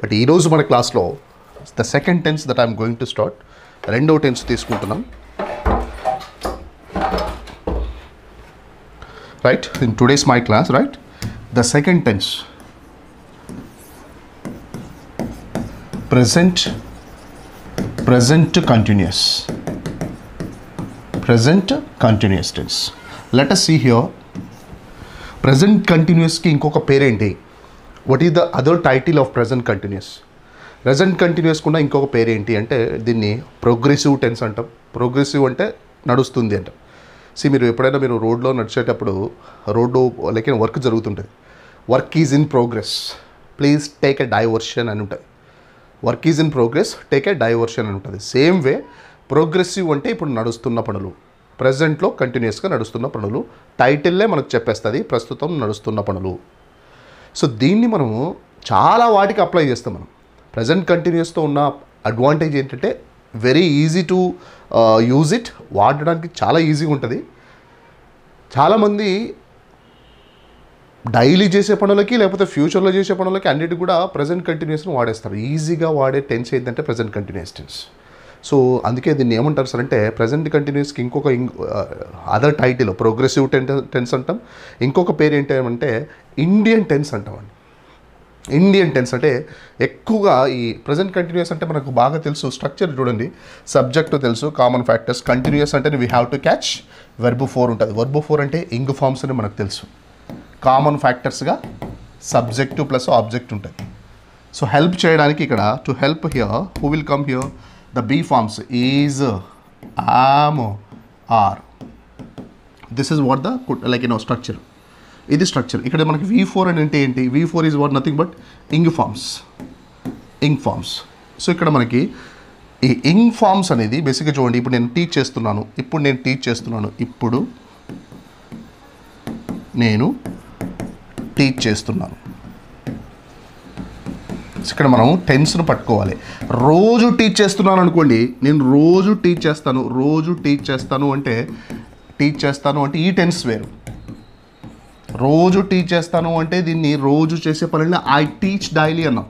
But ఈరోజు మన క్లాస్లో the second tense that I'm going to start, రెండో టెన్స్ తీసుకుంటున్నాం. Right, in today's my class, right, the second tense, present continuous tense. Let us see here, present continuous ki inkoka పేరేంటి? What is the other title of present continuous? Present continuous kuna inkoka పేరేంటి అంటే దీన్ని progressive tense అంటాం. Progressive అంటే నడుస్తుంది అంటాం. మీరు ఎప్పుడైనా మీరు రోడ్లో నడిచేటప్పుడు రోడ్డు లైక్ వర్క్ జరుగుతుంటుంది, work is in progress, please take a diversion అని ఉంటుంది. Work is in progress, take a diversion అని ఉంటుంది. సేమ్ వే ప్రోగ్రెసివ్ అంటే ఇప్పుడు నడుస్తున్న పనులు, ప్రజెంట్లో కంటిన్యూస్గా నడుస్తున్న పనులు, టైటిల్లే మనకు చెప్పేస్తుంది ప్రస్తుతం నడుస్తున్న పనులు. సో దీన్ని మనము చాలా వాటికి అప్లై చేస్తాం. మనం ప్రజెంట్ కంటిన్యూస్తో ఉన్న అడ్వాంటేజ్ ఏంటంటే very easy to use it, వాడడానికి చాలా ఈజీగా ఉంటుంది. చాలామంది డైలీ చేసే పనులకి లేకపోతే ఫ్యూచర్లో చేసే పనులకి అన్నిటికి కూడా ప్రజెంట్ కంటిన్యూస్ని వాడేస్తారు. ఈజీగా వాడే టెన్స్ ఏంటంటే ప్రజెంట్ కంటిన్యూస్ టెన్స్. సో అందుకే దీన్ని ఏమంటారు సార్ అంటే ప్రజెంట్ కంటిన్యూస్కి ఇంకొక అదర్ టైటిల్ ప్రోగ్రెసివ్ టెన్స్ అంటాం. ఇంకొక పేరు ఏంటంటే ఇండియన్ టెన్స్ అంటామండి. ఇండియన్ టెన్స్ అంటే ఎక్కువగా ఈ ప్రజెంట్ కంటిన్యూస్ అంటే మనకు బాగా తెలుసు, స్ట్రక్చర్ చూడండి, సబ్జెక్ట్ తెలుసు, కామన్ ఫ్యాక్టర్స్. కంటిన్యూస్ అంటే we have to catch, verb four ఉంటుంది. వెర్బ్ ఫోర్ అంటే ఇంగ్ ఫార్మ్స్ అని మనకు తెలుసు. కామన్ ఫ్యాక్టర్స్గా సబ్జెక్టు ప్లస్ ఆబ్జెక్ట్ ఉంటుంది. సో హెల్ప్ చేయడానికి ఇక్కడ to help here who will come here the be forms is, am, are. This is what the like structure. ఇది స్ట్రక్చర్. ఇక్కడ మనకి V4 అని అంటే ఏంటి? V4 is what nothing but ing forms. Ing forms. So ఇక్కడ మనకి ఈ ఇంగ్ forms అనేది బేసిక్గా చూడండి, ఇప్పుడు నేను టీచ్ చేస్తున్నాను, ఇప్పుడు నేను టీచ్ చేస్తున్నాను ఇక్కడ మనం టెన్స్ను పట్టుకోవాలి. రోజు టీచ్ చేస్తున్నాను అనుకోండి, నేను రోజు టీచ్ చేస్తాను అంటే ఈ టెన్స్ వేరు. రోజు టీచ్ చేస్తాను అంటే దీన్ని రోజు చేసే పనిని ఐ టీచ్ డైలీ అన్నాం.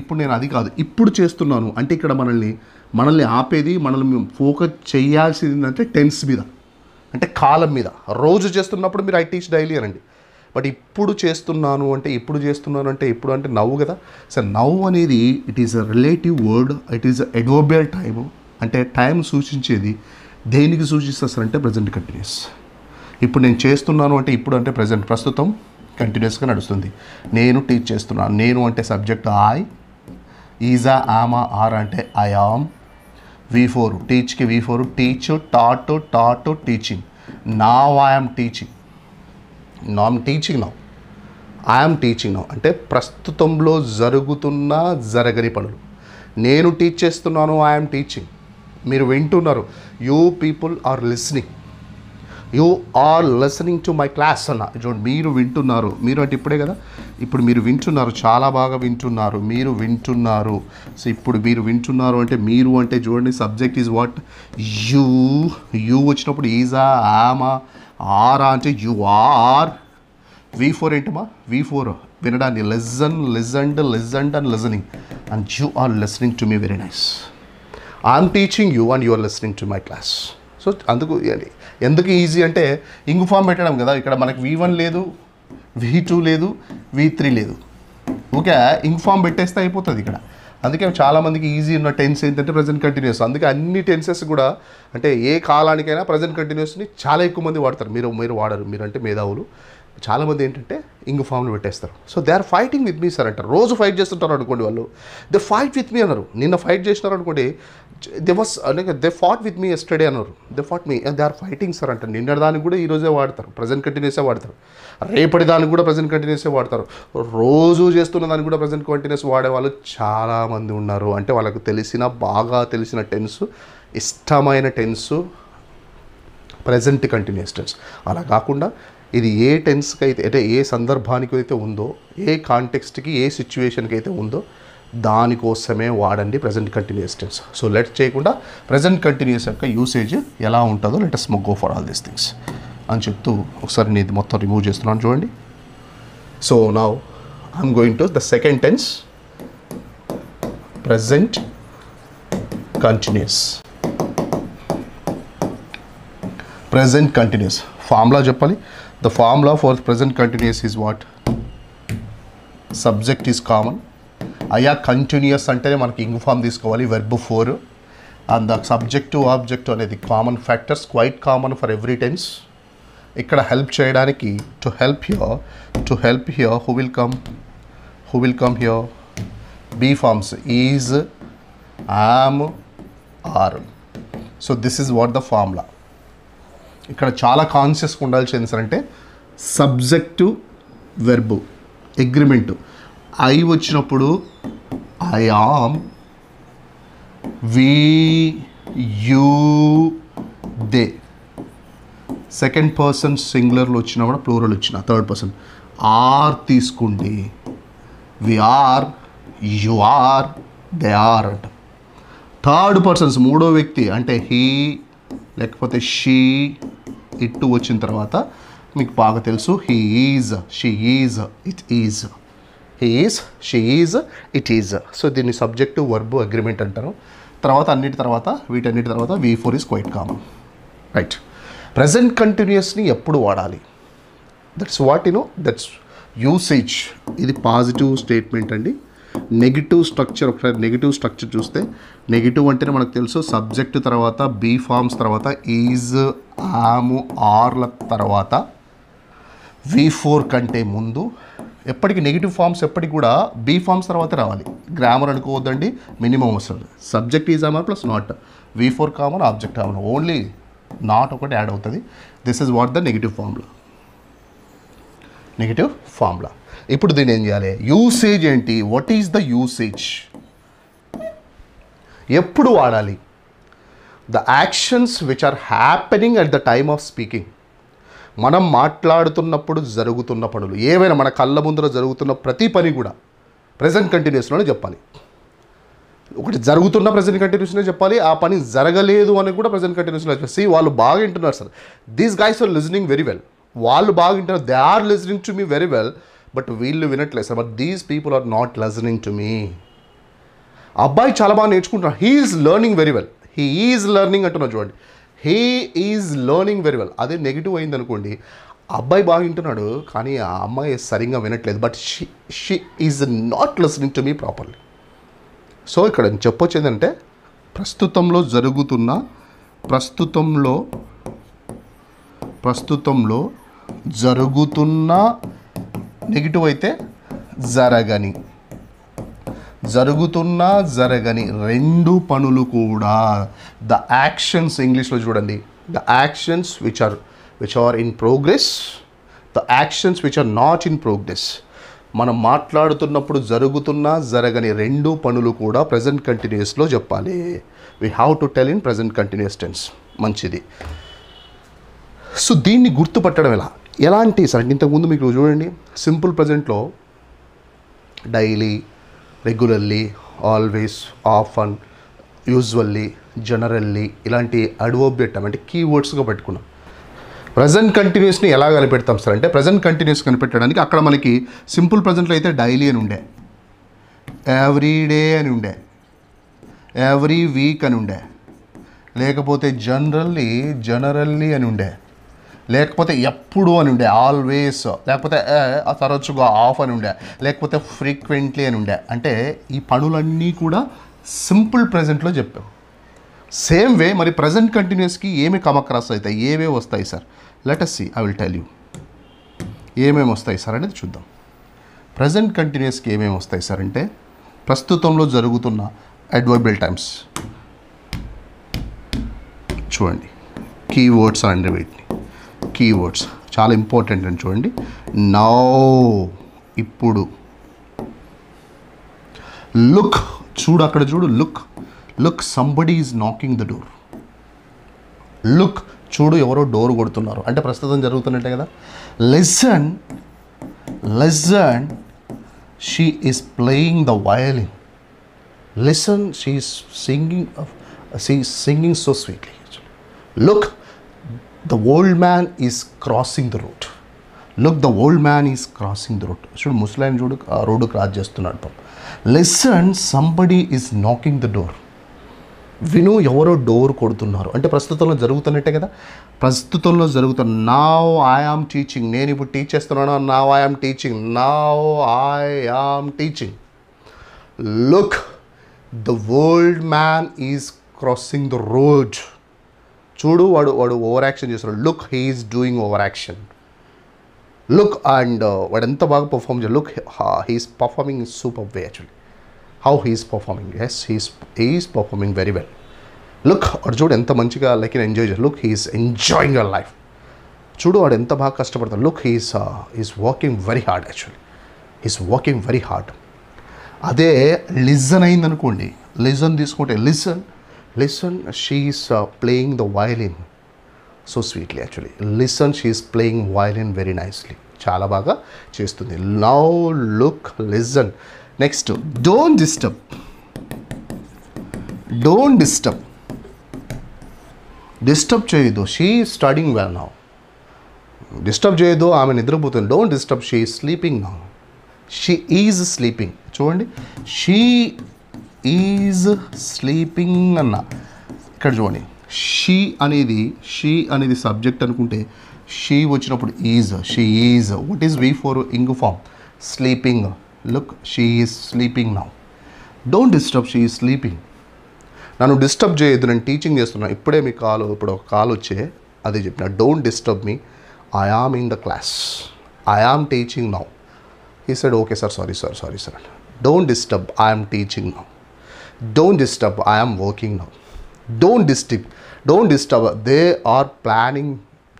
ఇప్పుడు నేను అది కాదు, ఇప్పుడు చేస్తున్నాను అంటే ఇక్కడ మనల్ని ఆపేది, మనల్ని ఫోకస్ చేయాల్సింది అంటే టెన్స్ మీద, అంటే కాలం మీద. రోజు చేస్తున్నప్పుడు మీరు ఐ టీచ్ డైలీ అనండి. బట్ ఇప్పుడు చేస్తున్నాను అంటే ఇప్పుడు అంటే నవ్వు కదా. సో నవ్వు అనేది it is a relative word, it is adverbial time. అంటే టైం సూచించేది దేనికి సూచిస్తారు అంటే ప్రజెంట్ కంటిన్యూస్. ఇప్పుడు నేను చేస్తున్నాను అంటే ఇప్పుడు అంటే ప్రజెంట్, ప్రస్తుతం కంటిన్యూస్గా నడుస్తుంది. నేను టీచ్ చేస్తున్నాను, నేను అంటే సబ్జెక్ట్ ఐ, ఈజా, ఆమా, ఆర్ అంటే ఐ ఆమ్. V4 టీచ్కి V4 teach, taught teaching. Now I'm teaching now అంటే ప్రస్తుతంలో జరగని పనులు. నేను టీచ్ చేస్తున్నాను, ఐఎమ్ టీచింగ్. మీరు వింటున్నారు, you people are listening to my class అన్న. చూడండి, మీరు వింటున్నారు, మీరు అంటే ఇప్పుడే కదా, ఇప్పుడు మీరు వింటున్నారు, చాలా బాగా వింటున్నారు, మీరు వింటున్నారు. సో ఇప్పుడు మీరు వింటున్నారు అంటే మీరు అంటే చూడండి, సబ్జెక్ట్ ఈజ్ వాట్, యూ వచ్చినప్పుడు ఈజా, ఆమా, ఆరా అంటే యు ఆర్. V4 ఏంటమ్మా? V4 వినడాన్ని, listened and listening, and you are listening to me. Very nice. I'm teaching you and you are listening to my class. So ఎందుకు ఈజీ అంటే ing form పెట్టడం కదా. ఇక్కడ మనకి V1 లేదు, V2 లేదు, V3 లేదు, ఓకే, ఇంగ్ ఫామ్ పెట్టేస్తే అయిపోతుంది ఇక్కడ. అందుకే చాలామందికి ఈజీ ఉన్న టెన్స్ ఏంటంటే ప్రజెంట్ కంటిన్యూస్. అందుకే అన్ని టెన్సెస్ కూడా అంటే ఏ కాలానికైనా ప్రజెంట్ కంటిన్యూస్ని చాలా ఎక్కువ మంది వాడతారు. మీరు వాడరు, మీరంటే మేధావులు. చాలామంది ఏంటంటే ఇంగ్ ఫామ్లు పెట్టేస్తారు. So they are fighting with me sir అంటారు. రోజు ఫైట్ చేస్తుంటారు అనుకోండి వాళ్ళు, దే ఫైట్ విత్ మీ అన్నారు. నిన్న ఫైట్ చేసినారు అనుకోండి, they fought with me yesterday అన్నారు, they fought me, they are fighting sir అంటారు. నిన్న దానికి కూడా ఈరోజే వాడతారు, ప్రజెంట్ కంటిన్యూసే వాడతారు. రేపటి దానికి కూడా ప్రజెంట్ కంటిన్యూసే వాడతారు. రోజు చేస్తున్న దానికి కూడా ప్రజెంట్ కంటిన్యూస్ వాడేవాళ్ళు చాలామంది ఉన్నారు. అంటే వాళ్ళకు బాగా తెలిసిన టెన్సు, ఇష్టమైన టెన్సు ప్రజెంట్ కంటిన్యూస్ టెన్స్. అలా కాకుండా ఇది ఏ టెన్స్కి అయితే, అంటే ఏ సందర్భానికి అయితే ఉందో, ఏ కాంటెక్స్ట్కి, ఏ సిచ్యువేషన్కి అయితే ఉందో దానికోసమే వాడండి present continuous tense. So let's చేయకుండా ప్రజెంట్ కంటిన్యూస్ యొక్క యూసేజ్ ఎలా ఉంటుందో let's go for all these things అని చెప్తూ ఒకసారి నేను మొత్తం రిమూవ్ చేస్తున్నాను చూడండి. So now I'm going to the second tense, present continuous. Present continuous. Formula చెప్పాలి. The formula for present continuous is what? Subject is common. అయ్యా కంటిన్యూస్ అంటేనే మనకి ఇంగ్ ఫామ్ తీసుకోవాలి, verb 4, and the subject object అనేది common factors, quite common for every tense. ఇక్కడ help చేయడానికి to help here who will come here? Be forms is, am, are. So this is what the formula. ఇక్కడ చాలా కాన్షియస్గా ఉండాల్సింది sir అంటే subject verb agreement. I వచ్చినప్పుడు I am, we, you, they. Second person సింగులర్లో వచ్చినా కూడా ప్లూరల్ వచ్చిన థర్డ్ పర్సన్. ఆర్ తీసుకోండి, we are, you are, they are అంట. థర్డ్ పర్సన్స్ మూడో వ్యక్తి అంటే హీ లేకపోతే షీ, ఇట్ వచ్చిన తర్వాత మీకు బాగా తెలుసు he is, she is, it is. He is, she is, it is. So దీన్ని సబ్జెక్టు వర్బ్ అగ్రిమెంట్ అంటారు. తర్వాత వీటన్నిటి తర్వాత V4 is quite common, right. Present కంటిన్యూస్ని ఎప్పుడు వాడాలి? That's what that's usage. ఇది పాజిటివ్ స్టేట్మెంట్ అండి. నెగిటివ్ స్ట్రక్చర్, ఒకసారి నెగిటివ్ స్ట్రక్చర్ చూస్తే నెగిటివ్ అంటేనే మనకు తెలుసు సబ్జెక్ట్ తర్వాత బీ ఫార్మ్స్ తర్వాత ఈజ్, ఆమ్, ఆర్ల తర్వాత V4 కంటే ముందు ఎప్పటికీ నెగిటివ్ ఫార్మ్స్ ఎప్పటికి కూడా బీ ఫార్మ్స్ తర్వాత రావాలి. గ్రామర్ అనుకోవద్దండి, మినిమం వస్తుంది. Subject is am are plus not, V4 common, object common, only not ఒకటి యాడ్ అవుతుంది. This is what the negative formula. ఇప్పుడు దీన్ని ఏం చేయాలి? యూసేజ్ ఏంటి? What is the usage? ఎప్పుడు వాడాలి? The actions which are happening at the time of speaking. మనం మాట్లాడుతున్నప్పుడు జరుగుతున్న పనులు ఏవైనా, మన కళ్ళ ముందర జరుగుతున్న ప్రతి పని కూడా ప్రెజెంట్ కంటిన్యూస్లోనే చెప్పాలి. ఒకటి జరుగుతున్న ప్రెజెంట్ కంటిన్యూస్లోనే చెప్పాలి, ఆ పని జరగలేదు అని కూడా ప్రెజెంట్ కంటిన్యూస్లో చెప్పాలి. సి వాళ్ళు బాగా వింటున్నారు sir, these guys are listening very well. వాళ్ళు బాగా వింటున్నారు, they are listening to me very well, but వీళ్ళు వినట్లేదు sir. But these people are not listening to me. అబ్బాయి చాలా బాగా నేర్చుకుంటున్నారు, he is learning very well, he is learning అంటున్నారు చూడండి, he is learning very well. అదే నెగిటివ్ అయింది అనుకోండి, అబ్బాయి బాగా వింటున్నాడు కానీ ఆ అమ్మాయి సరిగ్గా వినట్లేదు, but she is not listening to me properly. So ఇక్కడ చెప్పొచ్చు ఏంటంటే ప్రస్తుతంలో జరుగుతున్న నెగిటివ్ అయితే జరగని రెండు పనులు కూడా, ద యాక్షన్స్, ఇంగ్లీష్లో చూడండి, the actions which are in progress, the actions which are not in progress. మనం మాట్లాడుతున్నప్పుడు జరగని రెండు పనులు కూడా ప్రజెంట్ కంటిన్యూస్లో చెప్పాలి. We have to tell in present continuous tense. మంచిది. సో దీన్ని గుర్తుపట్టడం ఎలాంటి సార్ అంటే ఇంతకుముందు మీకు చూడండి, సింపుల్ ప్రజెంట్లో daily, regularly, always, often, usually, generally ఇలాంటి అడ్వర్బ్ పెట్టాం, అంటే కీవర్డ్స్గా పెట్టుకున్నాం. ప్రజెంట్ కంటిన్యూస్ని ఎలా కనిపెడతాం సార్ అంటే ప్రజెంట్ కంటిన్యూస్ కనిపెట్టడానికి అక్కడ మనకి సింపుల్ ప్రజెంట్లో అయితే డైలీ అని ఉండే, ఎవ్రీ డే అని ఉండే, ఎవ్రీ వీక్ అని ఉండే, లేకపోతే జనరల్లీ అని ఉండే, లేకపోతే ఎప్పుడు అని ఉండే, ఆల్వేస్, లేకపోతే తరచుగా, ఆఫ్ అని ఉండే, లేకపోతే ఫ్రీక్వెంట్లీ అని ఉండే. అంటే ఈ పనులన్నీ కూడా సింపుల్ ప్రజెంట్లో చెప్పాం. సేమ్ వే మరి ప్రజెంట్ కంటిన్యూస్కి ఏమి కమక్రాస్ అవుతాయి, ఏవేవి వస్తాయి sir? Let us see, I will tell you ఏమేమి వస్తాయి సార్ అనేది చూద్దాం. ప్రజెంట్ కంటిన్యూస్కి ఏమేమి వస్తాయి సార్ అంటే ప్రస్తుతంలో జరుగుతున్న అడ్వర్బియల్ టైమ్స్ చూడండి, కీవర్డ్స్ అండి, వీటిని కీవర్డ్స్ చాలా ఇంపార్టెంట్ అని చూడండి. నౌ, ఇప్పుడు, లుక్, చూడు అక్కడ చూడు, look somebody is knocking the door. Look, చూడు ఎవరో డోర్ కొడుతున్నారు అంటే ప్రస్తుతం జరుగుతున్నట్టే కదా. Listen, she is playing the violin. Listen, she is singing so sweetly. Look, the old man is crossing the road. Look the old man is crossing the road. చూడు ముసలాయన చూడు road cross చేస్తున్నాడు పాపం. Listen somebody is knocking the door. విను ఎవరో door కొడుతున్నారు అంటే ప్రస్తుతంలో జరుగుతున్నట్టే కదా. ప్రస్తుతంలో జరుగుతున్న నౌ ఐ ఆమ్ టీచింగ్, నేను ఇప్పుడు టీచ్ చేస్తున్నాను. Now I am teaching, now I am teaching. Look the old man is crossing the road. చూడు వాడు ఓవర్ యాక్షన్ చేస్తున్నాడు. Look he is doing over action. Look and వాడు ఎంత బాగా perform చేయాలి. Look he's performing in super way actually. How he's performing, yes he's performing very well. Look వాడు చూడు ఎంత మంచిగా లైక్ ఎంజాయ్ చేయాలి. Look he's enjoying your life. చూడు వాడు ఎంత బాగా కష్టపడతాడు. Look he's working very hard actually. He's working very hard. అదే లిజన్ అయిందనుకోండి, లిజన్ తీసుకుంటే listen she's playing the violin so sweetly actually. Listen she's playing violin very nicely. చాలా బాగా చేస్తుంది. Now look listen. Next don't disturb. Disturb చేయొద్దు. She is studying well now. Disturb చేయొద్దు, ఆమె నిద్రపోతుంది. Don't disturb, she is sleeping now. She is sleeping. చూడండి she is sleeping అన్న. ఇక్కడ చూడండి షీ అనేది సబ్జెక్ట్ అనుకుంటే షీ వచ్చినప్పుడు she is what is V for ing form sleeping. Look she is sleeping now. Don't disturb, she is sleeping. నన్ను disturb చేయొద్దు, నేను టీచింగ్ చేస్తున్నాను. ఇప్పుడు ఒక కాల్ వచ్చే అదే చెప్పిన. Don't disturb me, I am in the class, I am teaching now. He said okay sir, sorry sir. Don't disturb, I am teaching now. Don't disturb, I am working now. Don't disturb. They are planning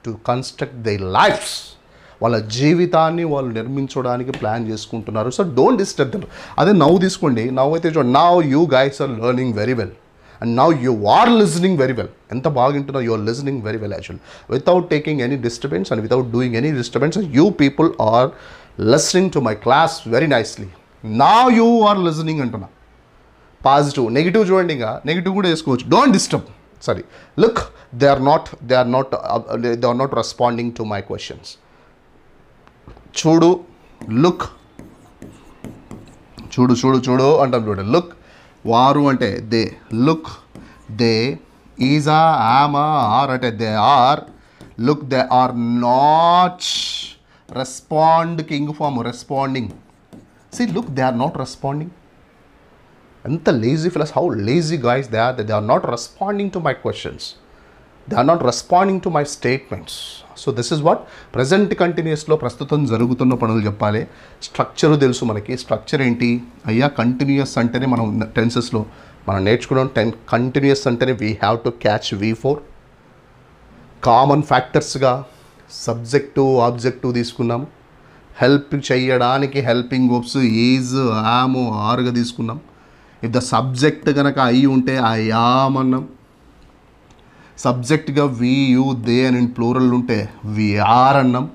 to construct their lives. వాళ్ళ జీవితాన్ని వాళ్ళు నిర్మించడానికి plan చేసుకుంటున్నారు. So don't disturb them. అదే నవ్వు తీసుకోండి. నవ్వు అయితే చూడండి, now you guys are learning very well and now you are listening very well. ఎంత బాగా వింటున్నారు. You are listening very well actually without taking any disturbance and without doing any disturbance. You people are listening to my class very nicely. Now you are listening అంటున్నా. Positive, negative చూడండి. ఇంకా negative కూడా వేసుకోవచ్చు. Don't disturb. Sorry, look they are not responding to my questions. చూడు look, చూడు అంటాం. చూడండి look వారు అంటే దే, లుక్ దే, ఈజా ఆమా ఆర్ అంటే they are. Look they are not రెస్పాండ్కి ing form responding. See look they are not responding. ఎంత lazy fellows, how lazy guys they are. They are not responding to my questions, they are not responding to my statements. So this is what present కంటిన్యూస్లో ప్రస్తుతం జరుగుతున్న పనులు చెప్పాలి. Structure తెలుసు మనకి. Structure ఏంటి అయ్యా? కంటిన్యూస్ అంటేనే మనం టెన్సెస్లో మనం నేర్చుకున్నాం. కంటిన్యూస్ అంటేనే we have to catch V4. Common ఫ్యాక్టర్స్గా సబ్జెక్టు ఆబ్జెక్టు తీసుకున్నాము. హెల్ప్ చేయడానికి హెల్పింగ్ వర్బ్స్ ఈజ్, యామ్, ఆర్గా తీసుకున్నాం. ఇఫ్ ద సబ్జెక్ట్ కనుక అయి ఉంటే ఐ యామ్ అన్నాం. సబ్జెక్ట్గా వి యూ దే అని ప్లూరల్ ఉంటే వి ఆర్ అన్నాం.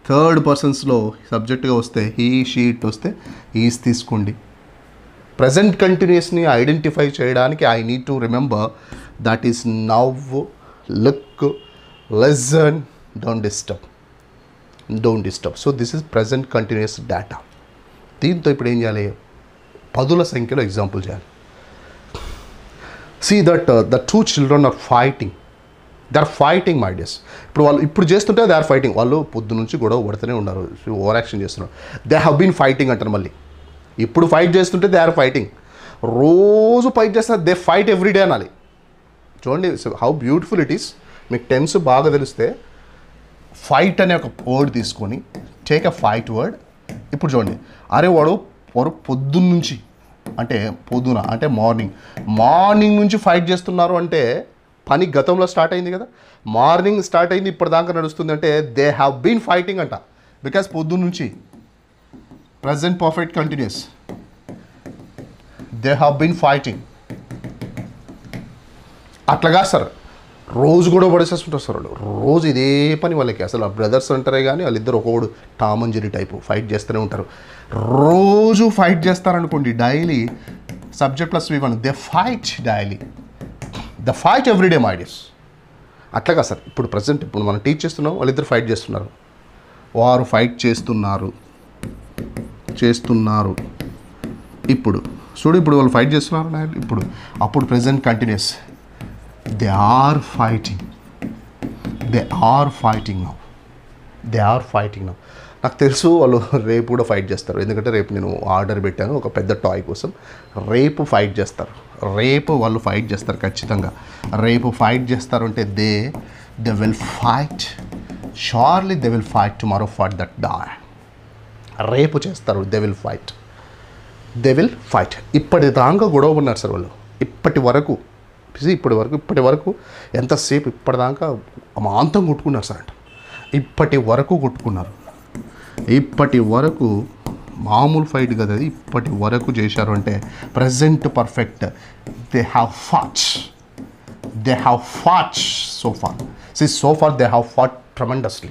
థర్డ్ పర్సన్స్లో సబ్జెక్ట్గా వస్తే హీ షీ ఇట్ వస్తే ఈజ్ తీసుకోండి. ప్రజెంట్ కంటిన్యూస్ని ఐడెంటిఫై చేయడానికి I need to remember that is now, look, listen, don't disturb. So this is present continuous data. దీంతో ఇప్పుడు ఏం చేయాలి? పదుల సంఖ్యలో ఎగ్జాంపుల్ చేయాలి. See that the two children are fighting. They are fighting my dears. ఇప్పుడు చేస్తుంటే దే ఆర్ ఫైటింగ్. వాళ్ళు పొద్దు నుంచి గొడవ పడుతూనే ఉన్నారు, ఓవర్ యాక్షన్ చేస్తున్నారు. దే హ్యావ్ బీన్ ఫైటింగ్ అంటారు మళ్ళీ. ఇప్పుడు ఫైట్ చేస్తుంటే దే ఆర్ ఫైటింగ్. రోజు ఫైట్ చేస్తారు, దే ఫైట్ ఎవ్రీడే అనాలి. చూడండి హౌ బ్యూటిఫుల్ ఇట్ ఈస్. మీకు టెన్స్ బాగా తెలిస్తే ఫైట్ అనే ఒక వర్డ్ తీసుకొని టేక్ అ ఫైట్ వర్డ్. ఇప్పుడు చూడండి, అరే వాడు పొద్దున్నుంచి అంటే పొద్దున అంటే మార్నింగ్ నుంచి ఫైట్ చేస్తున్నారు అంటే పని గతంలో స్టార్ట్ అయింది కదా. మార్నింగ్ స్టార్ట్ అయింది, ఇప్పటిదాకా నడుస్తుంది అంటే దే హ్యావ్ బీన్ ఫైటింగ్ అంట. బికాస్ పొద్దున్న నుంచి present perfect continuous. They have been fighting. అట్లాగా సార్ రోజు కూడా పడేసేస్తుంటారు సార్ వాళ్ళు. రోజు ఇదే పని వాళ్ళకి. అసలు ఆ బ్రదర్స్ అంటారే కానీ వాళ్ళిద్దరు ఒక్కొక్కడు Tom and Jerry type fight చేస్తూనే ఉంటారు. రోజు ఫైట్ చేస్తారనుకోండి, daily subject plus V1 they fight daily, the fight everyday my dears. అట్లాగా సార్ ఇప్పుడు ప్రజెంట్ ఇప్పుడు మనం టీచ్ చేస్తున్నాం, వాళ్ళిద్దరు ఫైట్ చేస్తున్నారు. వారు ఫైట్ చేస్తున్నారు. ఇప్పుడు చూడు, ఇప్పుడు వాళ్ళు ఫైట్ చేస్తున్నారు ఇప్పుడు. అప్పుడు present continuous. They are fighting now. నాకు తెలుసు వాళ్ళు రేపు కూడా ఫైట్ చేస్తారు, ఎందుకంటే రేపు నేను ఆర్డర్ పెట్టాను ఒక పెద్ద టాయ్ కోసం. రేపు ఫైట్ చేస్తారు, రేపు వాళ్ళు ఫైట్ చేస్తారు ఖచ్చితంగా. రేపు ఫైట్ చేస్తారు అంటే they will fight, surely they will fight tomorrow for that toy. రేపు చేస్తారు, దే విల్ ఫైట్. ఇప్పటిదాకా గొడవ ఉన్నారు సార్ వాళ్ళు. ఇప్పటి వరకు ఎంతసేపు ఇప్పటిదాకా అమాంతం కొట్టుకున్నారు సార్ అంట. ఇప్పటి వరకు మామూలు ఫైట్ కదా అది. ఇప్పటి వరకు చేశారు అంటే present perfect. They have fought so far they have fought tremendously.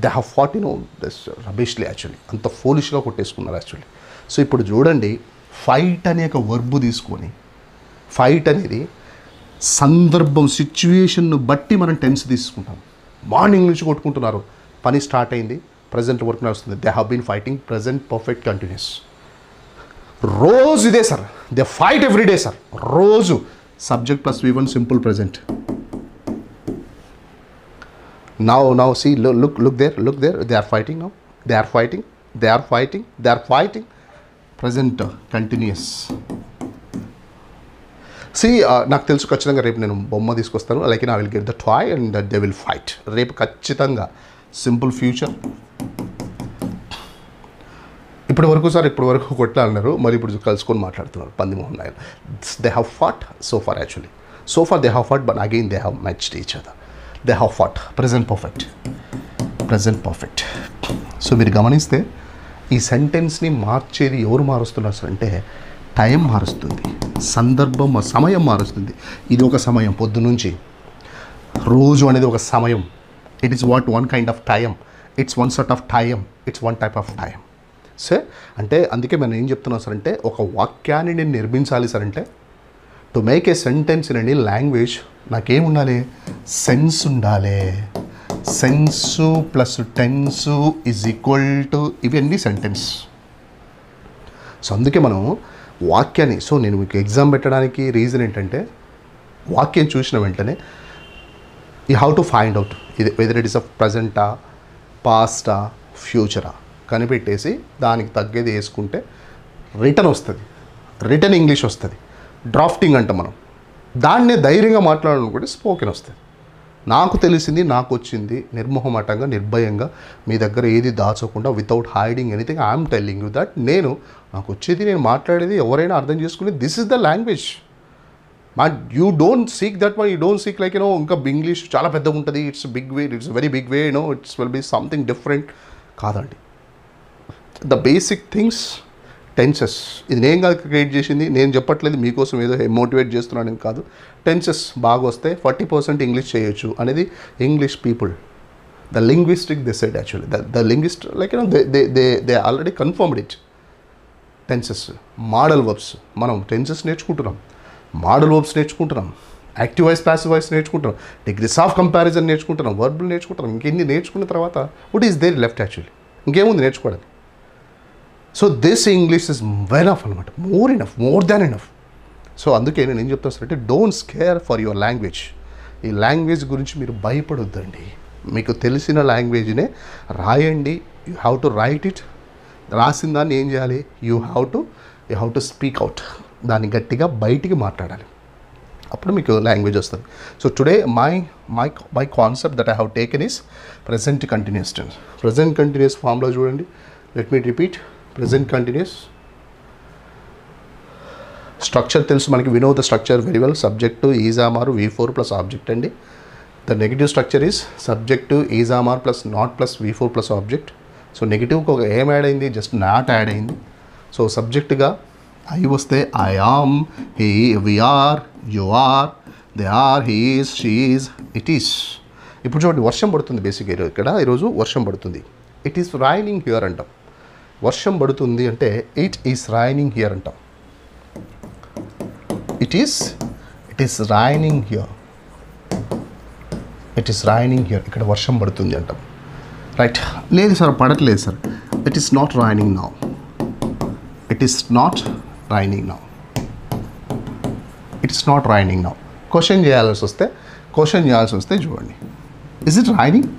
They have fought this rubbishly actually. అంత ఫోలిష్గా కొట్టేసుకున్నారు యాక్చువల్లీ. సో ఇప్పుడు చూడండి, ఫైట్ అనే ఒక వర్బు తీసుకొని, ఫైట్ అనేది సందర్భం సిచ్యువేషన్ను బట్టి మనం టెన్స్ తీసుకుంటాం. మార్నింగ్ నుంచి కొట్టుకుంటున్నారు, పని స్టార్ట్ అయింది, ప్రజెంట్ వర్క్ నడుస్తుంది. They have been fighting, present perfect continuous. రోజు ఇదే sir, they fight everyday sir. రోజు subject plus V1 simple present. Now see, look there. They are fighting now. They are fighting. Present continuous. See, నాకు తెలుసు ఖచ్చితంగా రేపు నేను బొమ్మ తీసుకొస్తాను. Like I will get the toy and they will fight. రేపు ఖచ్చితంగా సింపుల్ ఫ్యూచర్. ఇప్పటి వరకు కొట్లాడినారు, మరి ఇప్పుడు కలుసుకొని మాట్లాడుతున్నారు పందిమోహన్ Nair. They have fought so far actually. So far they have fought, but again they have matched each other. They have fought. Present perfect. So మీరు గమనిస్తే ఈ సెంటెన్స్ని మార్చేది ఎవరు మారుస్తున్నారు సార్ అంటే టైం మారుస్తుంది, సమయం మారుస్తుంది. ఇది ఒక సమయం, పొద్దునుంచి రోజు అనేది ఒక సమయం. It is one kind of time. It's one sort of time. It's one type of time. So అంటే అందుకే మనం ఏం చెప్తున్నాం సార్ అంటే, ఒక వాక్యాన్ని నేను నిర్మించాలి సార్ అంటే, to make a sentence in any language నాకేముండాలి? సెన్స్ ఉండాలి. Sense plus tense is equal to ఇవన్నీ సెంటెన్స్. సో అందుకే మనం వాక్యాన్ని, సో నేను మీకు ఎగ్జామ్ పెట్టడానికి రీజన్ ఏంటంటే, వాక్యం చూసిన వెంటనే you have to find out ఇది వెదర్ ఇట్ ఇస్ అ ప్రజెంటా, పాస్టా, ఫ్యూచరా కనిపెట్టేసి దానికి తగ్గేది వేసుకుంటే రిటర్న్ వస్తుంది. రిటర్న్ ఇంగ్లీష్ వస్తుంది. డ్రాఫ్టింగ్ అంటాం మనం. దాన్నే ధైర్యంగా మాట్లాడాలనుకుంటే స్పోకెన్ వస్తుంది. నాకు తెలిసింది, నాకు వచ్చింది, నిర్మోహమాటంగా, నిర్భయంగా మీ దగ్గర ఏది దాచకుండా, without hiding anything, I'm telling you that నాకు వచ్చేది, నేను మాట్లాడేది ఎవరైనా అర్థం చేసుకుని this is the language. You don't seek that one. You don't seek like ఇంకా ఇంగ్లీష్ చాలా పెద్దగా ఉంటుంది, it's big way, it's very big way, it's will be something different. కాదండి. The basic things, tenses. ఇది నేను కాదు క్రియేట్ చేసింది, నేను చెప్పట్లేదు మీకోసం ఏదో మోటివేట్ చేస్తున్నాను కాదు. టెన్సెస్ బాగా వస్తే 40% ఇంగ్లీష్ చేయొచ్చు అనేది English people, the linguistic they said actually. The linguist like they already confirmed it. Tenses, modal verbs. మనం టెన్సెస్ నేర్చుకుంటున్నాం, మోడల్ వర్బ్స్ నేర్చుకుంటున్నాం, యాక్టివ్ వాయిస్, ప్యాసివ్ వాయిస్ నేర్చుకుంటున్నాం, డిగ్రీస్ ఆఫ్ కంపారిజన్ నేర్చుకుంటున్నాం, వర్బులు నేర్చుకుంటున్నాం. ఇంకెన్ని నేర్చుకున్న తర్వాత what is there left actually? ఇంకేముంది నేర్చుకోవడానికి? So this English is enough అనమాట, మోర్ దాన్ ఎనఫ్. సో అందుకే నేను ఏం చెప్తాను అంటే, don't scare for your language. ఈ లాంగ్వేజ్ గురించి మీరు భయపడొద్దండి. మీకు తెలిసిన లాంగ్వేజ్నే రాయండి. You have to write it. రాసిన దాన్ని ఏం చేయాలి? You have to speak out. దాన్ని గట్టిగా బయటికి మాట్లాడాలి. అప్పుడు మీకు లాంగ్వేజ్ వస్తుంది. So today my concept that I have taken is present continuous tense. Present continuous ఫామ్లో చూడండి. Let me repeat. Present continuous structure తెలుసు మనకి. We know the structure very well. Subject is are V4 plus object అండి. The negative structure is subject is are plus not plus V4 plus object. So నెగిటివ్కి ఒక ఏం add అయింది? Just not add అయింది. So సబ్జెక్టుగా I వస్తే I am, he, we are, you are, they are, he is, she is, it is. ఇప్పుడు చూడండి, వర్షం పడుతుంది. బేసిక్గా ఇక్కడ ఈరోజు వర్షం పడుతుంది. ఇట్ ఈస్ రైనింగ్ హియర్ అంటాం. వర్షం పడుతుంది అంటే ఇట్ ఈస్ రైనింగ్ హియర్ అంటాం. It is raining here. It is raining here. ఇక్కడ వర్షం పడుతుంది అంటాం. రైట్. లేదు సార్, పడట్లేదు sir. It is not raining now. It is not raining now. It is not raining now. Question చేయాల్సి వస్తే చూడండి. Is it raining?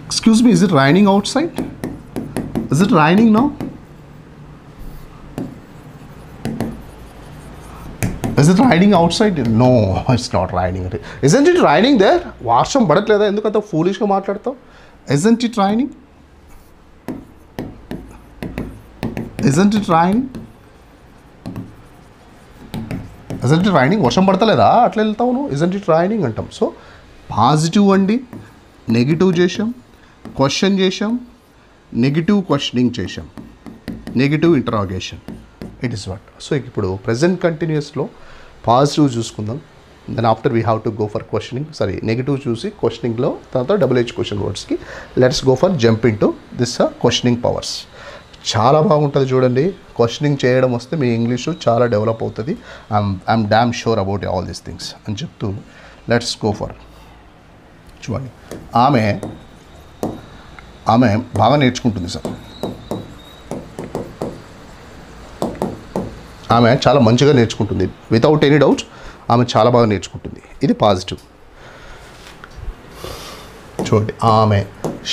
Excuse me, is it raining out side? Is it raining now? Is it raining outside? No, it's not raining. Isn't it raining there? వర్షం పడట్లేదా? ఎందుకంత ఫూలిష్గా మాట్లాడతావు? Isn't it raining? Isn't it raining? Isn't it raining? వర్షం పడతలేదా? అట్లా వెళ్తావు నువ్వు. Isn't it raining అంటాం. So positive అండి, negative చేసాం, క్వశ్చన్ చేసాం, నెగిటివ్ క్వశ్చనింగ్ చేసాం, negative interrogation. It is what. So ఇప్పుడు ప్రజెంట్ కంటిన్యూస్లో పాజిటివ్ చూసుకుందాం. Then after we have to go for questioning. Sorry, negative చూసి క్వశ్చనింగ్లో తర్వాత డబుల్-హెచ్ క్వశ్చన్ వర్డ్స్కి let's go for jump in to this questioning powers. చాలా బాగుంటుంది చూడండి. క్వశ్చనింగ్ చేయడం వస్తే మీ ఇంగ్లీషు చాలా డెవలప్ అవుతుంది. I'm damn sure about all these things అని చెప్తూ లెట్స్ గో ఫర్. చూడండి, ఆమె బాగా నేర్చుకుంటుంది సార్. ఆమె చాలా మంచిగా నేర్చుకుంటుంది. వితౌట్ ఎనీ డౌట్ ఆమె చాలా బాగా నేర్చుకుంటుంది. ఇది పాజిటివ్. చూడండి, ఆమె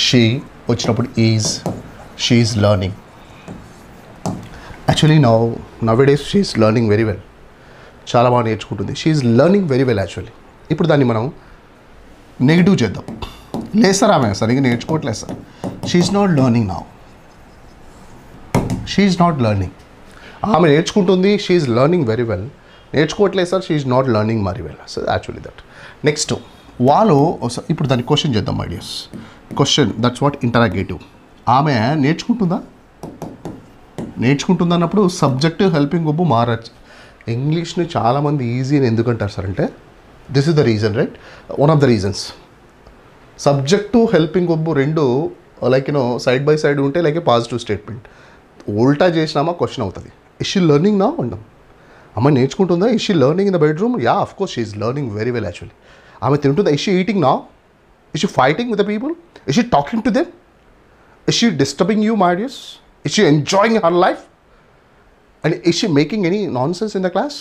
షీ వచ్చినప్పుడు she is learning. Actually nowadays she is learning very well. చాలా బాగా నేర్చుకుంటుంది. She is learning very well actually. ఇప్పుడు దాన్ని మనం నెగిటివ్ చేద్దాం. లేదు సార్, ఆమె సరిగ్గా నేర్చుకోవట్లేదు sir. She is not learning now. She is not learning. ఆమె నేర్చుకుంటుంది. She is learning very well. నేర్చుకోవట్లేదు sir. She is not learning very well. So actually that. Next వాళ్ళు ఇప్పుడు దాన్ని క్వశ్చన్ చేద్దాం my dears. Question, that's what interrogative. ఆమె నేర్చుకుంటుందా? నేర్చుకుంటుందన్నప్పుడు సబ్జెక్ట్ హెల్పింగ్ వర్బ్ మారచ్చు. ఇంగ్లీష్ని చాలామంది ఈజీ అని ఎందుకంటారు సార్ అంటే this is the reason, right? One of the reasons. Subject helping verb రెండు లైక్ సైడ్ బై సైడ్ ఉంటే లైక్ ఏ పాజిటివ్ స్టేట్మెంట్. ఉల్టా చేసినామా క్వశ్చన్ అవుతుంది. ఇస్ షీ లెర్నింగ్ నా అంటాం. అమ్మ నేర్చుకుంటుందా? Is she learning in the bedroom? Ya, of course she is learning very well actually. ఆమె తింటుందా? ఇస్ షీ ఈటింగ్ నా? Is she fighting with the people? Is she talking to them? Is she disturbing you my dears? Is she enjoying her life? And is she making any non sense in the class?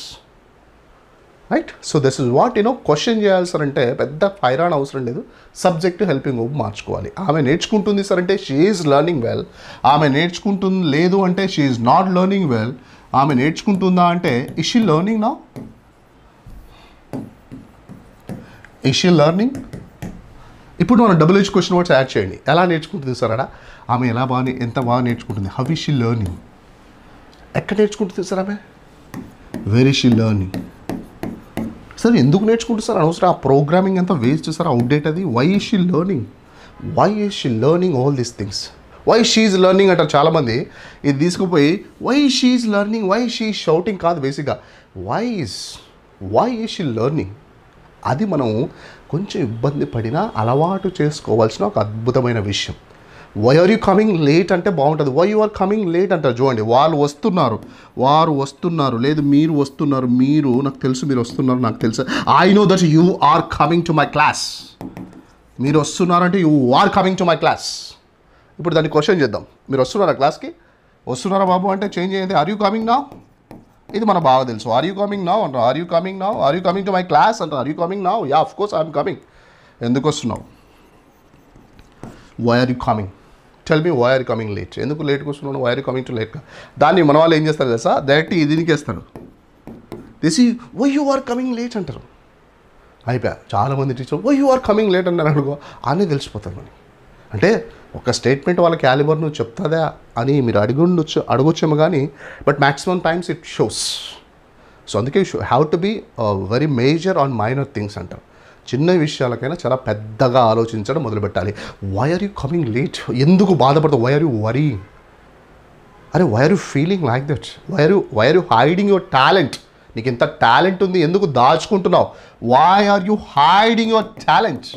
Right. So this is what question చేయాలి sir అంటే పెద్ద ఫైరాన్ అవసరం లేదు. Subject helping verb మార్చుకోవాలి. ఆమె నేర్చుకుంటుంది sir అంటే she is learning well. ఆమె నేర్చుకుంటుంది లేదు అంటే she is not learning well. ఆమె నేర్చుకుంటుందా అంటే is she learning now? Is she learning? ఇప్పుడు మనం డబుల్-హెచ్ క్వశ్చన్ వర్డ్స్ యాడ్ చేయండి. ఎలా నేర్చుకుంటుంది సార్ అడా? ఆమె ఎంత బాగా నేర్చుకుంటుంది. How is she learning? ఎక్కడ నేర్చుకుంటుంది సార్ ఆమె? Where is she learning? Sir ఎందుకు నేర్చుకుంటుంది సార్? అనవసరం ఆ ప్రోగ్రామింగ్ అంతా వేస్ట్ సార్, అవుట్డేట్ అది. Why is she learning? Why is she learning all these things? Why she is learning అంటారు చాలామంది. ఇది తీసుకుపోయి why she is learning, why she shouting కాదు బేసిక్గా. Why is she learning? అది మనం కొంచెం ఇబ్బంది పడినా అలవాటు చేసుకోవాల్సిన ఒక అద్భుతమైన విషయం. Why are you coming late అంటే బాగుంటుంది. Why you are coming late అంటారు. చూడండి, వారు వస్తున్నారు, లేదు మీరు వస్తున్నారు. నాకు తెలుసు మీరు వస్తున్నారు, నాకు తెలుసు. I know that you are coming to my class. మీరు వస్తున్నారంటే you are coming to my class. ఇప్పుడు దాన్ని క్వశ్చన్ చేద్దాం. మీరు వస్తున్నారా క్లాస్కి? వస్తున్నారా బాబు అంటే చేంజ్ అయ్యింది. Are you coming now? ఇది మనకు బాగా తెలుసు. ఆర్ యూ కమింగ్ నౌ అంటారు. Are you coming now? Are you coming to my class అంటారు. Are you coming now? Ya, of course I'm coming. ఎందుకు వస్తున్నావు? Why are you coming? Tell me why are you coming late. ఎందుకు లేట్కి వస్తున్నాను? Why are you coming to late? దాన్ని మన వాళ్ళు ఏం చేస్తారు తెలుసా? డైరెక్ట్ దీనికి వేస్తారు. దిస్ ఈ why you are coming late అంటారు. అయిపోయా. చాలామంది teacher why you are coming late అన్నారు అనుకో, అన్నీ తెలిసిపోతారు మనకి. అంటే ఒక స్టేట్మెంట్ వాళ్ళ క్యాలిబర్ నువ్వు చెప్తాదా అని మీరు అడగొచ్చేమో కానీ but maximum times it shows. So అందుకే have to be very major on minor things అంటారు. చిన్న విషయాలకైనా చాలా పెద్దగా ఆలోచించడం మొదలుపెట్టాలి. Why are you coming late? ఎందుకు బాధపడతావు? Why are you worry? అరే why are you feeling like that? Why are you hiding your talent? నీకు ఎంత టాలెంట్ ఉంది, ఎందుకు దాచుకుంటున్నావు? Why are you hiding your talent?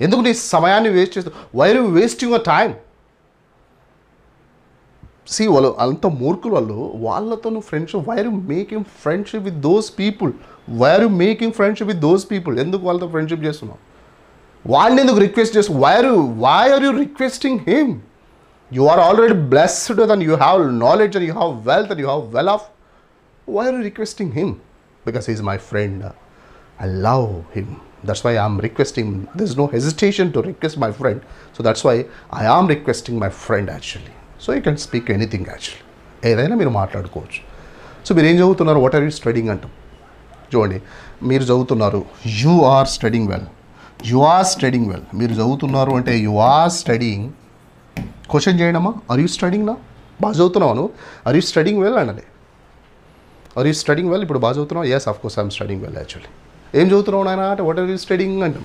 ఎందుకు నీ సమయాన్ని వేస్ట్ చేస్తావు? Why are you wasting your time? See వాళ్ళు అంత మూర్ఖులు వాళ్ళతో నువ్వు friendship. Why are you making friendship with those people? Why are you making friendship with those people? ఎందుకు వాళ్ళతో ఫ్రెండ్షిప్ చేస్తున్నావు? వాడిని ఎందుకు రిక్వెస్ట్ చేసి why are you requesting him? You are already blessed and you have knowledge and you have wealth and you have well off. Why are you requesting him? Because he is my friend. I love him. That's why I'm requesting. There's no hesitation to request my friend. So that's why I am requesting my friend actually. So you can speak anything actually. ఏదైనా మీరు మాట్లాడుకోవచ్చు. So మీరు ఏం చదువుతున్నారు? What are you studying అంటాం. చూడండి, మీరు చదువుతున్నారు, you are studying well. You are studying well. మీరు చదువుతున్నారు అంటే యు ఆర్ స్టడీయింగ్. క్వశ్చన్ చేయడమా? ఆర్ యూ స్టడీయింగ్ నా? బాగా చదువుతున్నాను. ఆర్ యూ స్టడీయింగ్ వెల్ అనాలి. Are you studying well? ఇప్పుడు బాగా చదువుతున్నావు? Yes, of course I'm studying well actually. ఏం చదువుతున్నావు నాయన అంటే వాట్ ఆర్ యూ స్టడీయింగ్ అంటాం.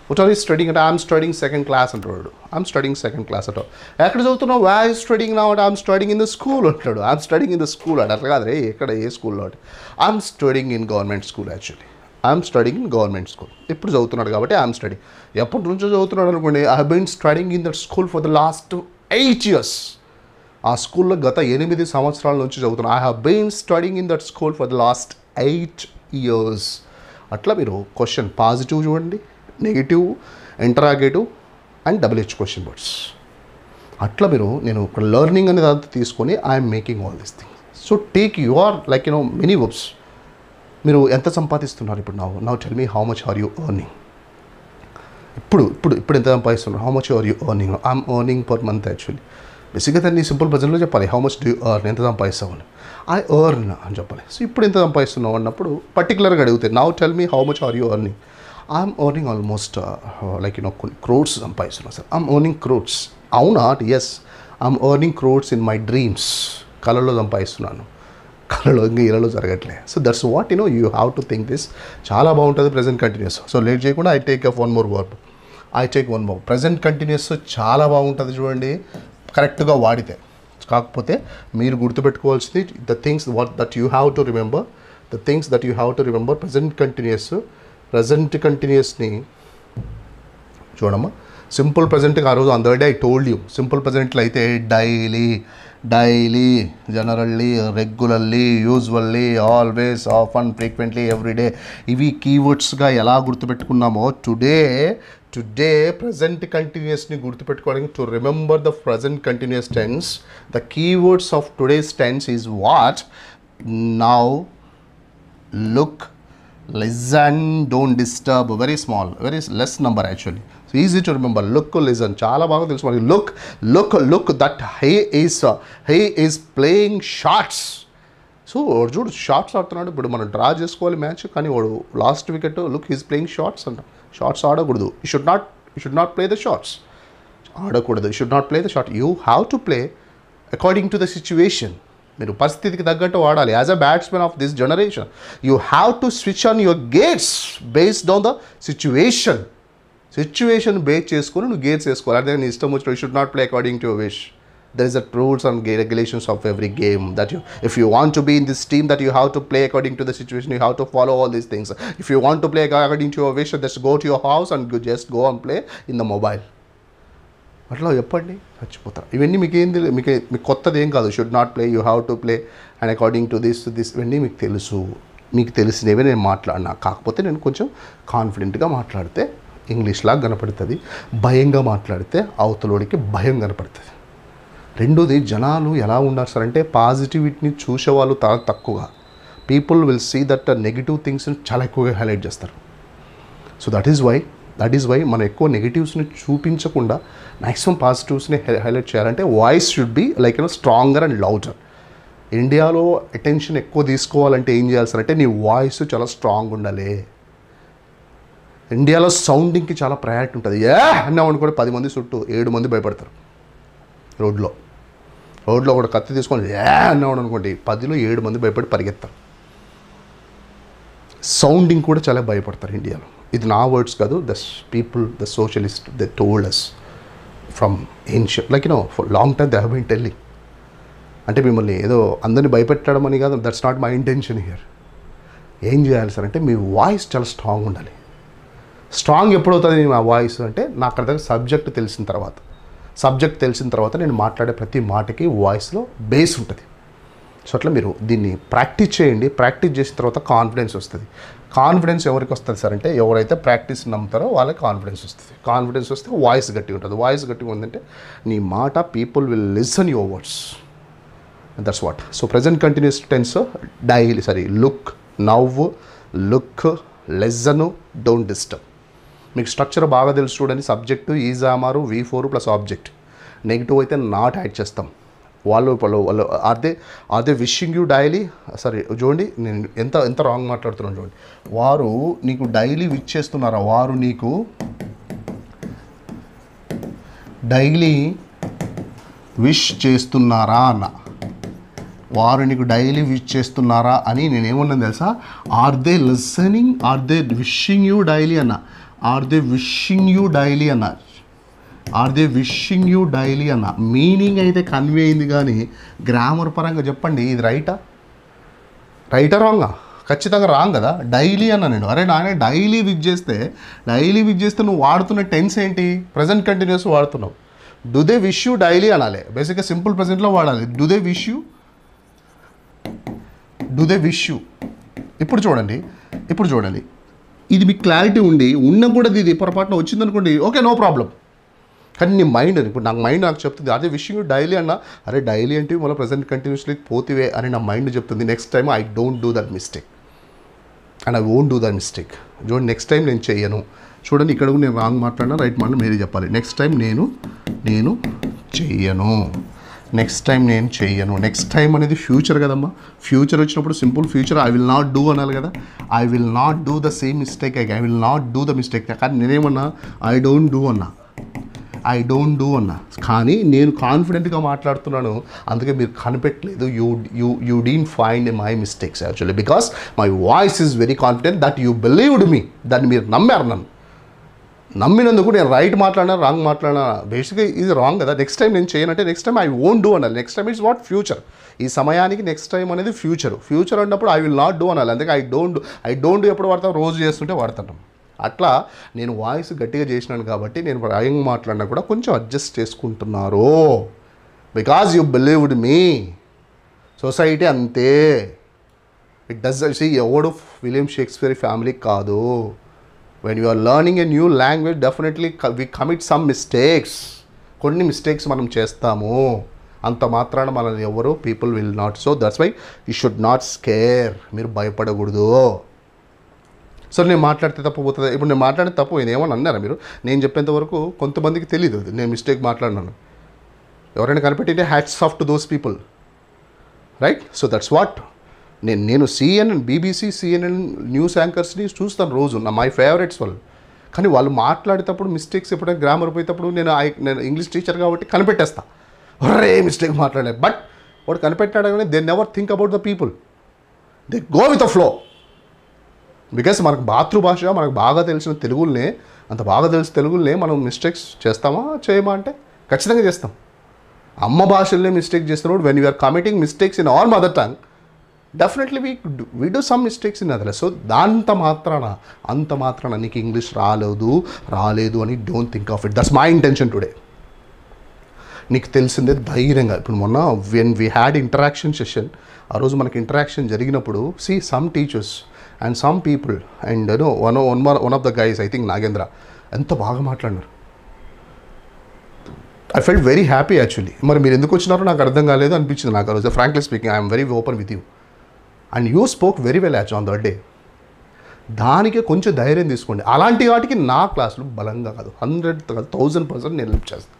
వాట్ ఆర్ యూ స్టడీయింగ్ అంటే ఐఎమ్ స్టడీయింగ్ సెకండ్ క్లాస్ అంటాడు. ఐఎమ్ స్టడీయింగ్ సెకండ్ క్లాస్ అంటాడు. ఎక్కడ చదువుతున్నావు? వై ఆర్ యూ స్టడీయింగ్ నా అంటే I'm studying in the school అంటాడు. I'm studying in the school అంటే అట్లా కాదు రే, ఎక్కడ ఏ స్కూల్లో అంటే I'm studying in government school actually. I'm studying in government school. ఇప్పుడు చదువుతున్నాడు కాబట్టి ఐఎమ్ స్టడీ. ఎప్పటి నుంచో చదువుతున్నాడు అనుకోండి, I have been studying in that school for the last 8 years. ఆ స్కూల్లో గత 8 సంవత్సరాల నుంచి చదువుతున్నాను. I have been studying in that school for the last 8 years. అట్లా మీరు క్వశ్చన్ పాజిటివ్ చూడండి, negative, interrogative and WH question words. అట్లా మీరు నేను ఇక్కడ లెర్నింగ్ అనేది అంతా తీసుకొని I'm making all this thing. So take your like many verbs. మీరు ఎంత సంపాదిస్తున్నారు ఇప్పుడు? Now tell me how much are you earning. ఇప్పుడు ఎంత సంపాదిస్తున్నారు? How much are you earning? I'm earning per month actually. బేసిక్గా దాన్ని సింపుల్ ప్రజెంట్లో చెప్పాలి. How much do you earn? ఎంత సంపాదిస్తావు అని. ఐ ఎర్న్ అని చెప్పాలి. సో ఇప్పుడు ఎంత సంపాదిస్తున్నావు అన్నప్పుడు పర్టికులర్గా అడిగితే now tell me how much are you earning. I'm earning almost like కొన్ని క్రోడ్స్ సంపాదిస్తున్నాను సార్. I'm earning crores. అవునా? Yes, I'm earning crores in my dreams. కళలో సంపాదిస్తున్నాను. కళలో ఇంకా ఇళ్ళలో జరగట్లే. So that's what you have to think this. చాలా బాగుంటుంది ప్రెజెంట్ కంటిన్యూస్. సో లేట్ చేయకుండా I take one more verb. Present continuous చాలా బాగుంటుంది చూడండి, కరెక్ట్గా వాడితే. కాకపోతే మీరు గుర్తుపెట్టుకోవాల్సింది the things that you have to remember. Present కంటిన్యూస్ని చూడమ్మా. సింపుల్ ప్రజెంట్గా ఆ రోజు another day I told you. Simple ప్రజెంట్లో అయితే daily, generally, regularly, usually, always, often, frequently, everyday. ఇవి కీవర్డ్స్గా ఎలా గుర్తుపెట్టుకున్నామో టుడే present continuousని గుర్తుపెట్టుకోవడానికి to remember the present continuous tense, the keywords of today's tense is what? Now, look, listen, don't disturb. Very small, very less number actually. So easy to remember. Look, listen. చాలా బాగా తెలుసు మనకి. Look that he is playing shots. So వాడు చూడు shorts ఆడుతున్నాడు. ఇప్పుడు మనం draw చేసుకోవాలి మ్యాచ్, కానీ వాడు last wicket look he's playing shots అంట. షార్ట్స్ ఆడకూడదు. You should not play the shots. ఆడకూడదు. You should not play the shot. You have to play according to the situation. మీరు పరిస్థితికి తగ్గట్టు ఆడాలి. As a batsmen of this generation you have to switch on your gates based on the situation base చేసుకొని నువ్వు gates వేసుకోవాలి. అదే నీ ఇష్టం వచ్చిన. You should not play according to your wish. There is a rules and regulations of every game that if you want to be in this team, that you have to play according to the situation. You have to follow all these things. If you want to play according to your wish, just go to your house and just go and play in the mobile. అట్లా చెప్పండి, చచ్చిపోతారు. ఇవన్నీ మీకు కొత్తది ఏం కాదు. Should not play, you have to play and according to this ఇవన్నీ మీకు తెలుసు. మీకు తెలిసినవే నేను మాట్లాడినా. కాకపోతే నేను కొంచెం కాన్ఫిడెంట్గా మాట్లాడితే ఇంగ్లీష్లాగా కనపడుతుంది. భయంగా మాట్లాడితే అవతలోడికి భయం కనపడుతుంది. రెండోది, జనాలు ఎలా ఉన్నారు సార్ అంటే పాజిటివిటీని చూసేవాళ్ళు చాలా తక్కువగా. People will see that negative థింగ్స్ని చాలా ఎక్కువగా హైలైట్ చేస్తారు. సో దట్ ఈస్ వై మనం ఎక్కువ నెగిటివ్స్ని చూపించకుండా మ్యాక్సిమం పాజిటివ్స్ని హైలైట్ చేయాలంటే voice should be like stronger and louder. ఇండియాలో అటెన్షన్ ఎక్కువ తీసుకోవాలంటే ఏం చేయాలి సార్ అంటే నీ వాయిస్ చాలా స్ట్రాంగ్ ఉండాలి. ఇండియాలో సౌండింగ్కి చాలా ప్రయారిటీ ఉంటుంది. అన్నాం అనుకోండి 10 మంది చుట్టూ 7 మంది భయపడతారు. రోడ్లో ఒక కత్తి తీసుకొని అన్నాడు అనుకోండి 10లో 7 మంది భయపడి పరిగెత్తారు. సౌండింగ్ కూడా చాలా భయపడతారు ఇండియాలో. ఇది నా వర్డ్స్ కాదు. The socialist they told us from ancient like for long time they have been telling. అంటే మిమ్మల్ని ఏదో అందరినీ భయపెట్టడం అని కాదు. That's not my intention here. ఏం చేయాలి సార్ అంటే మీ వాయిస్ చాలా స్ట్రాంగ్ ఉండాలి. స్ట్రాంగ్ ఎప్పుడవుతుంది నా వాయిస్ అంటే నాకు అర్థం సబ్జెక్ట్ తెలిసిన తర్వాత నేను మాట్లాడే ప్రతి మాటకి వాయిస్లో బేస్ ఉంటుంది. సో అట్లా మీరు దీన్ని ప్రాక్టీస్ చేయండి. ప్రాక్టీస్ చేసిన తర్వాత కాన్ఫిడెన్స్ వస్తుంది. కాన్ఫిడెన్స్ ఎవరికి వస్తుంది సార్ అంటే ఎవరైతే ప్రాక్టీస్ నమ్ముతారో వాళ్ళకి కాన్ఫిడెన్స్ వస్తుంది. కాన్ఫిడెన్స్ వస్తే వాయిస్ గట్టిగా ఉంటుంది. వాయిస్ గట్టిగా ఉందంటే నీ మాట people will listen your words. That's what. So present continuous tense daily look, నవ్వు, లుక్, లెసన్, డోంట్ డిస్టర్బ్. మీకు స్ట్రక్చర్ బాగా తెలుసు చూడండి. Subject is am are V4 plus object. Negative అయితే నాట్ యాడ్ చేస్తాం. వాళ్ళు are they wishing you daily. సరే చూడండి, నేను ఎంత రాంగ్ మాట్లాడుతున్నాను చూడండి. వారు నీకు డైలీ విష్ చేస్తున్నారా? వారు నీకు డైలీ విష్ చేస్తున్నారా అన్న. వారు నీకు డైలీ విష్ చేస్తున్నారా అని నేనేమన్నాను తెలుసా? Are they listening, are they wishing you daily అన్న. Are they wishing you daily అన్న. Are they wishing you daily అన్న. మీనింగ్ అయితే కన్వే అయింది, కానీ గ్రామర్ పరంగా చెప్పండి ఇది రైటా రాంగా? ఖచ్చితంగా రాంగ్ కదా. డైలీ అన్న నేను. అరే నాయన డైలీ విచ్ చేస్తే నువ్వు వాడుతున్న టెన్స్ ఏంటి? ప్రజెంట్ కంటిన్యూస్ వాడుతున్నావు. Do they wish you daily అనాలి. బేసిక్గా సింపుల్ ప్రజెంట్లో వాడాలి. Do they wish you. ఇప్పుడు చూడండి ఇది మీకు క్లారిటీ ఉన్న కూడా ఇది పొరపాటున వచ్చిందనుకోండి, ఓకే నో ప్రాబ్లం. కానీ నీ మైండ్ ఇప్పుడు నాకు చెప్తుంది అదే విషయం డైలీ అన్న. అరే డైలీ అంటే మళ్ళీ ప్రజెంట్ కంటిన్యూస్లీ పోతివే అని నా మైండ్ చెప్తుంది. Next time I don't do that mistake and I won't do that mistake. చూడండి నెక్స్ట్ టైం నేను చెయ్యను. చూడండి ఇక్కడ కూడా నేను రాంగ్ మాట్లాడినా రైట్ మాట్లాడినా మీరే చెప్పాలి. నెక్స్ట్ టైం నేను చెయ్యను. నెక్స్ట్ టైం నేను చెయ్యను. నెక్స్ట్ టైం అనేది ఫ్యూచర్ కదమ్మా. ఫ్యూచర్ వచ్చినప్పుడు simple future I will not do అనాలి కదా. I will not do the same mistake. I will not do the mistake. కానీ నేనేమన్నా ఐ డోంట్ డూ అన్నా. కానీ నేను కాన్ఫిడెంట్గా మాట్లాడుతున్నాను, అందుకే మీరు కనిపెట్టలేదు. You didn't find my mistakes actually because my voice is very confident that you believed me. దాన్ని మీరు నమ్మారు. నమ్మినందుకు నేను రైట్ మాట్లాడినా రాంగ్ మాట్లాడినా బేసిక్గా ఇది రాంగ్ కదా. నెక్స్ట్ టైం నేను చేయనంటే next time I won't do అనాలి. Next time it's what future. ఈ సమయానికి నెక్స్ట్ టైం అనేది ఫ్యూచర్ అన్నప్పుడు ఐ విల్ నాట్ డూ అనాలి. అందుకే ఐ డోంట్ డూ ఎప్పుడు వాడతాం? రోజు చేస్తుంటే వాడతాం. అట్లా నేను వాయిస్ గట్టిగా చేసినాను కాబట్టి నేను రాంగ్ మాట్లాడినా కూడా కొంచెం అడ్జస్ట్ చేసుకుంటున్నారు. Because you believed me. Society అంతే. ఇట్ డస్ సీ ఎవడు విలియం షేక్స్పియర్ ఫ్యామిలీ కాదు. when you are learning a new language definitely we commit some mistakes. కొన్ని మిస్టేక్స్ మనం చేస్తాము. అంత మాత్రాన మనల్ని ఎవరు people will not. So that's why you should not scare. మీరు భయపడకూడదు. సో నేను మాట్లాడితే తప్పు పోతుంది. ఇప్పుడు నేను మాట్లాడితే తప్పు ఏమని అన్నారా మీరు? నేను చెప్పేంత వరకు కొంతమందికి తెలియదు నేను మిస్టేక్ మాట్లాడినాను. ఎవరైనా కనిపెట్టింటే hats off to those people, right? So that's what. నేను BBC CNN న్యూస్ యాంకర్స్ని చూస్తాను రోజు. మై ఫేవరెట్స్ వాళ్ళు. కానీ వాళ్ళు మాట్లాడేటప్పుడు మిస్టేక్స్ ఎప్పుడైనా గ్రామర్ పోయేటప్పుడు నేను ఇంగ్లీష్ టీచర్ కాబట్టి కనిపెట్టేస్తా. ఒరే మిస్టేక్ మాట్లాడలే. బట్ వాడు కనిపెట్టాడు కానీ they never think about the people. They go with the flow. Because మనకు మాతృభాష మనకు బాగా తెలిసిన తెలుగులనే, అంత బాగా తెలిసిన తెలుగులనే మనం మిస్టేక్స్ చేయమా అంటే ఖచ్చితంగా చేస్తాం. అమ్మ భాషలనే మిస్టేక్ చేస్తున్నప్పుడు when you're committing mistakes in our mother tongue definitely we do some mistakes in other. So అంత మాత్రాన నీకు ఇంగ్లీష్ రాలేదు అని don't think of it. That's my intention today. నీకు తెలిసిందే ధైర్యంగా. ఇప్పుడు మొన్న when we had interaction session, ఆ రోజు మనకి ఇంటరాక్షన్ జరిగినప్పుడు some teachers and some people and one of the guys I think Nagendra ఎంత బాగా మాట్లాడినారు. I felt very happy actually. మరి మీరు ఎందుకు వచ్చినారో నాకు అర్థం కాలేదు అనిపించింది నాకు ఆ రోజు. Frankly speaking I'm very open with you and you spoke very well yacht on that day. దానికే కొంచెం ధైర్యం తీసుకోండి. అలాంటి వాటికి నా క్లాసులు బలంగా కాదు, 100,000% నేను హెల్ప్ చేస్తాను.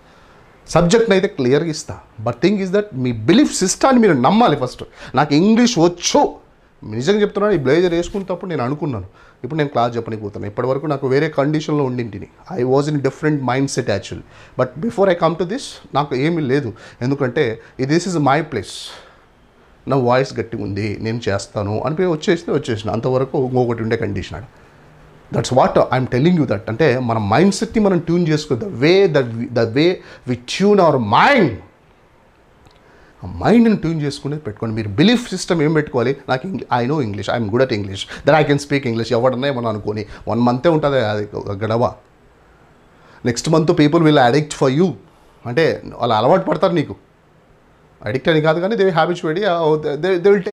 సబ్జెక్ట్ని అయితే క్లియర్గా ఇస్తా. బట్ థింగ్ ఈజ్ దట్ మీ బిలీఫ్ సిస్టాన్ని మీరు నమ్మాలి ఫస్ట్. నాకు ఇంగ్లీష్ వచ్చు నిజంగా చెప్తున్నాను. ఈ బ్లేజర్ వేసుకునేటప్పుడు నేను అనుకున్నాను ఇప్పుడు నేను క్లాస్ చెప్పడానికి పోతున్నాను. ఇప్పటివరకు నాకు వేరే కండిషన్లో ఉండింటిని. I was in different mind set actually. But before I come to this నాకు ఏమీ లేదు. ఎందుకంటే దిస్ ఈజ్ మై ప్లేస్. నా వాయిస్ గట్టిగా ఉంది, నేను చేస్తాను అని వచ్చేసిన అంతవరకు ఇంకొకటి ఉండే కండిషన్ ఆడ. That's what I'm telling you that. అంటే మన మైండ్ సెట్ని మనం ట్యూన్ చేసుకో. The way we tune our mind. ఆ మైండ్ని ట్యూన్ చేసుకునేది పెట్టుకోండి. మీరు బిలీఫ్ సిస్టమ్ ఏం పెట్టుకోవాలి? నాకు I know English, I'm good at English, that I can speak English. ఎవడన్నా ఏమన్నా అనుకోని 1 month ఉంటుంది అది గడవ. Next month people will addict for you. అంటే వాళ్ళు అలవాటు పడతారు నీకు. అడిక్ట్ అని కాదు కానీ దే హ్యాబిచువేట్ దే విల్